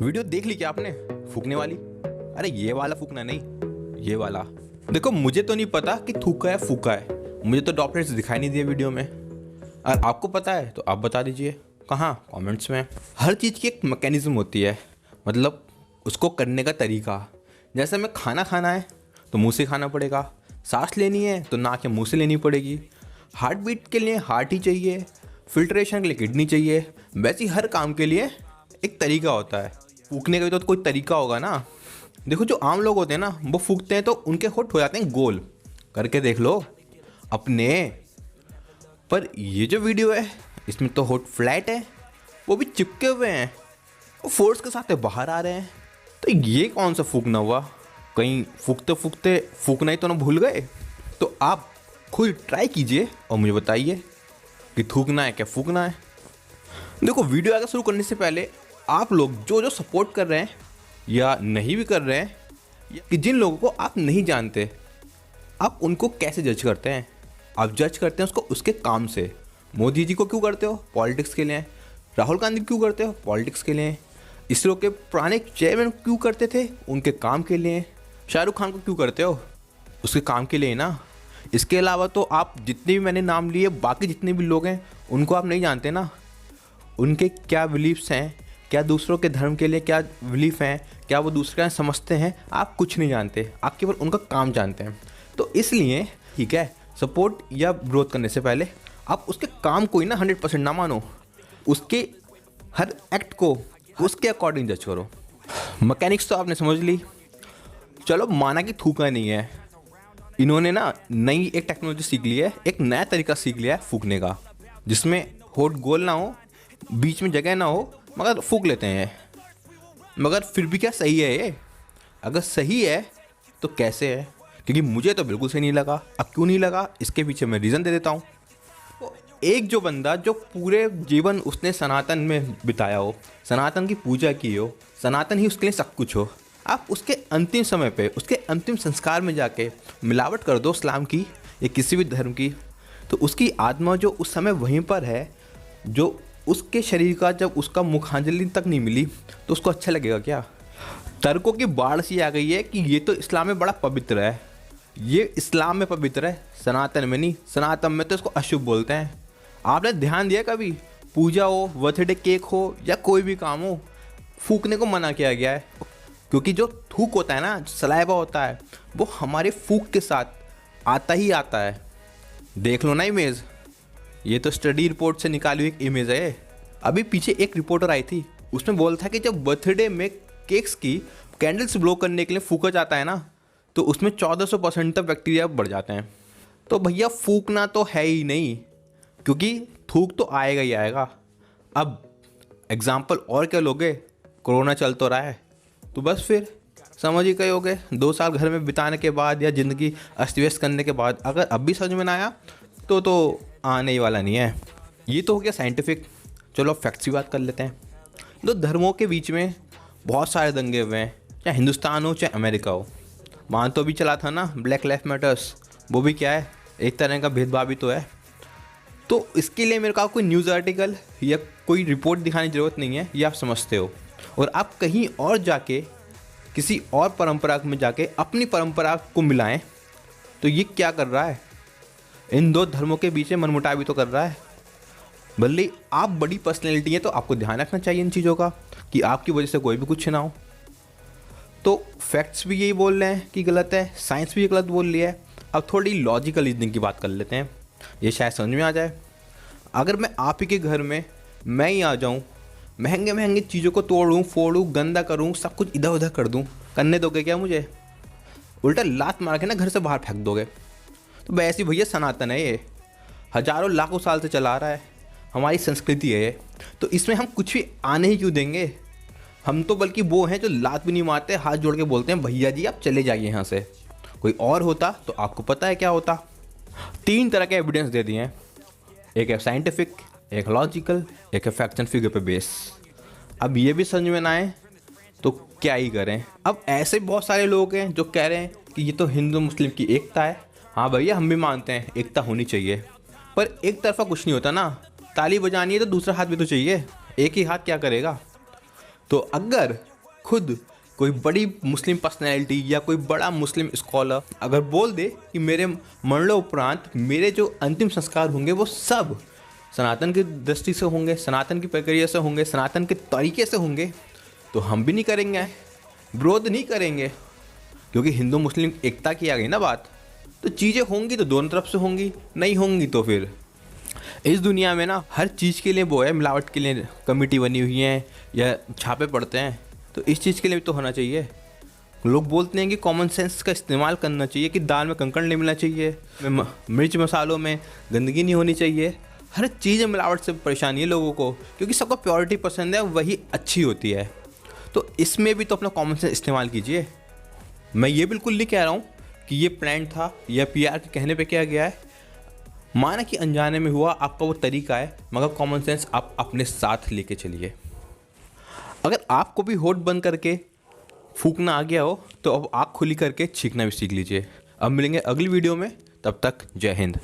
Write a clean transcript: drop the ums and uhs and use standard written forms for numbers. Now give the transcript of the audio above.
Video देख ली क्या आपने फूकने वाली? अरे ये वाला फूकना नहीं, ये वाला। देखो मुझे तो नहीं पता कि थूका है फूका है, मुझे तो ड्रॉपलेट्स दिखाई नहीं दिए वीडियो में। और आपको पता है तो आप बता दीजिए कहाँ, कमेंट्स में। हर चीज़ की एक मैकेनिज्म होती है, मतलब उसको करने का तरीका। जैसे हमें खाना खाना है तो मुंह से खाना पड़ेगा, सांस लेनी है तो नाक या मुंह से लेनी पड़ेगी, हार्ट बीट के लिए हार्ट ही चाहिए, फिल्ट्रेशन के लिए किडनी चाहिए। वैसे ही हर काम के लिए एक तरीका होता है। फूकने का भी तो कोई तरीका होगा ना। देखो जो आम लोग होते हैं ना, वो फूकते हैं तो उनके होठ हो जाते हैं गोल, करके देख लो अपने। पर ये जो वीडियो है इसमें तो होठ फ्लैट है, वो भी चिपके हुए हैं, वो फोर्स के साथ बाहर आ रहे हैं। तो ये कौन सा फूकना हुआ? कहीं फूकते फूकते फूकना ही तो ना भूल गए? तो आप खुद ट्राई कीजिए और मुझे बताइए कि थूकना है क्या फूकना है। देखो वीडियो आगे शुरू करने से पहले आप लोग जो जो सपोर्ट कर रहे हैं या नहीं भी कर रहे हैं, कि जिन लोगों को आप नहीं जानते, आप उनको कैसे जज करते हैं? आप जज करते हैं उसको उसके काम से। मोदी जी को क्यों करते हो? पॉलिटिक्स के लिए। राहुल गांधी क्यों करते हो? पॉलिटिक्स के लिए। इसरो के पुराने चेयरमैन क्यों करते थे? उनके काम के लिए। शाहरुख खान को क्यों करते हो? उसके काम के लिए ना। इसके अलावा तो आप जितने भी मैंने नाम लिए, बाकी जितने भी लोग हैं उनको आप नहीं जानते ना। उनके क्या बिलीफ्स हैं, क्या दूसरों के धर्म के लिए क्या बिलीफ हैं, क्या वो दूसरे समझते हैं, आप कुछ नहीं जानते। आप केवल उनका काम जानते हैं। तो इसलिए ठीक है, सपोर्ट या विरोध करने से पहले आप उसके काम को ही ना 100% ना मानो, उसके हर एक्ट को उसके अकॉर्डिंग जज करो। मैकेनिक्स तो आपने समझ ली, चलो माना कि थूका नहीं है। इन्होंने ना नई एक टेक्नोलॉजी सीख ली है, एक नया तरीका सीख लिया है फूकने का, जिसमें होठ गोल ना हो, बीच में जगह ना हो, मगर फूक लेते हैं। मगर फिर भी क्या सही है ये? अगर सही है तो कैसे है? क्योंकि मुझे तो बिल्कुल सही नहीं लगा। अब क्यों नहीं लगा इसके पीछे मैं रीज़न दे देता हूँ। तो एक जो बंदा जो पूरे जीवन उसने सनातन में बिताया हो, सनातन की पूजा की हो, सनातन ही उसके लिए सब कुछ हो, आप उसके अंतिम समय पे, उसके अंतिम संस्कार में जाके मिलावट कर दो इस्लाम की या किसी भी धर्म की, तो उसकी आत्मा जो उस समय वहीं पर है, जो उसके शरीर का जब उसका मुखांजलि तक नहीं मिली, तो उसको अच्छा लगेगा क्या? तर्कों की बाढ़ सी आ गई है कि ये तो इस्लाम में बड़ा पवित्र है, ये इस्लाम में पवित्र है, सनातन में नहीं। सनातन में तो इसको अशुभ बोलते हैं। आपने ध्यान दिया कभी? पूजा हो, बर्थडे केक हो या कोई भी काम हो, फूकने को मना किया गया है। क्योंकि जो थूक होता है ना, सलाइवा होता है, वो हमारे फूक के साथ आता ही आता है। देख लो ना इमेज, ये तो स्टडी रिपोर्ट से निकाली हुई एक इमेज है। अभी पीछे एक रिपोर्टर आई थी, उसमें बोल था कि जब बर्थडे में केक्स की कैंडल्स ब्लो करने के लिए फूका जाता है ना, तो उसमें 1400% तक बैक्टीरिया बढ़ जाते हैं। तो भैया फूकना तो है ही नहीं, क्योंकि थूक तो आएगा ही आएगा। अब एग्जाम्पल और क्या लोगे? कोरोना चल तो रहा है, तो बस फिर समझ ही गए होगे। 2 साल घर में बिताने के बाद या ज़िंदगी अस्त व्यस्त करने के बाद अगर अब भी समझ में ना आया तो आने ही वाला नहीं है। ये तो हो गया साइंटिफिक। चलो फैक्ट्स की बात कर लेते हैं। तो धर्मों के बीच में बहुत सारे दंगे हुए हैं, चाहे हिंदुस्तान हो चाहे अमेरिका हो। मान तो भी चला था ना ब्लैक लाइफ मैटर्स, वो भी क्या है, एक तरह का भेदभाव ही तो है। तो इसके लिए मेरे को कोई न्यूज़ आर्टिकल या कोई रिपोर्ट दिखाने की ज़रूरत नहीं है, ये आप समझते हो। और आप कहीं और जाके किसी और परंपरा में जाके अपनी परंपरा को मिलाएं, तो ये क्या कर रहा है? इन दो धर्मों के बीच में मनमुटाव तो कर रहा है। भले आप बड़ी पर्सनैलिटी है तो आपको ध्यान रखना चाहिए इन चीज़ों का, कि आपकी वजह से कोई भी कुछ ना हो। तो फैक्ट्स भी यही बोल रहे हैं कि गलत है, साइंस भी गलत बोल रही है। अब थोड़ी लॉजिकल रीजनिंग की बात कर लेते हैं, ये शायद समझ में आ जाए। अगर मैं आप ही के घर में मैं ही आ जाऊँ, महंगे महंगे चीज़ों को तोड़ूँ फोड़ूँ, गंदा करूँ, सब कुछ इधर उधर कर दूँ, करने दोगे क्या मुझे? उल्टा लात मार के ना घर से बाहर फेंक दोगे। तो वैसे भैया सनातन है, ये हजारों लाखों साल से चला आ रहा है, हमारी संस्कृति है ये। तो इसमें हम कुछ भी आने ही क्यों देंगे? हम तो बल्कि वो हैं जो लात भी नहीं मारते, हाथ जोड़ के बोलते हैं भैया जी आप चले जाइए यहाँ से। कोई और होता तो आपको पता है क्या होता। 3 तरह के एविडेंस दे दिए हैं, एक है साइंटिफिक, एक लॉजिकल, एक है फैक्ट एंड फिगर पे बेस। अब ये भी समझ में ना आए तो क्या ही करें। अब ऐसे बहुत सारे लोग हैं जो कह रहे हैं कि ये तो हिंदू मुस्लिम की एकता है। हाँ भैया हम भी मानते हैं एकता होनी चाहिए, पर एक तरफा कुछ नहीं होता ना। ताली बजानी है तो दूसरा हाथ भी तो चाहिए, एक ही हाथ क्या करेगा? तो अगर खुद कोई बड़ी मुस्लिम पर्सनैलिटी या कोई बड़ा मुस्लिम स्कॉलर अगर बोल दे कि मेरे मरणोपरांत मेरे जो अंतिम संस्कार होंगे वो सब सनातन की दृष्टि से होंगे, सनातन की प्रक्रिया से होंगे, सनातन के तरीके से होंगे, तो हम भी नहीं करेंगे, विरोध नहीं करेंगे, क्योंकि हिंदू मुस्लिम एकता की आ गई ना बात। तो चीज़ें होंगी तो दोनों तरफ से होंगी, नहीं होंगी तो फिर इस दुनिया में ना हर चीज़ के लिए वो है, मिलावट के लिए कमेटी बनी हुई है या छापे पड़ते हैं, तो इस चीज़ के लिए भी तो होना चाहिए। लोग बोलते हैं कि कॉमन सेंस का इस्तेमाल करना चाहिए, कि दाल में कंकड़ नहीं मिलना चाहिए, मिर्च मसालों में गंदगी नहीं होनी चाहिए। हर चीज़ मिलावट से परेशानी है लोगों को, क्योंकि सबको प्योरिटी पसंद है, वही अच्छी होती है। तो इसमें भी तो अपना कॉमन सेंस इस्तेमाल कीजिए। मैं ये बिल्कुल नहीं कह रहा हूँ कि ये प्लान था या PR के कहने पे किया गया है, माना कि अनजाने में हुआ, आपका वो तरीका है, मगर कॉमन सेंस आप अपने साथ लेके चलिए। अगर आपको भी होठ बंद करके फूकना आ गया हो तो अब आँख खुली करके छींकना भी सीख लीजिए। अब मिलेंगे अगली वीडियो में, तब तक जय हिंद।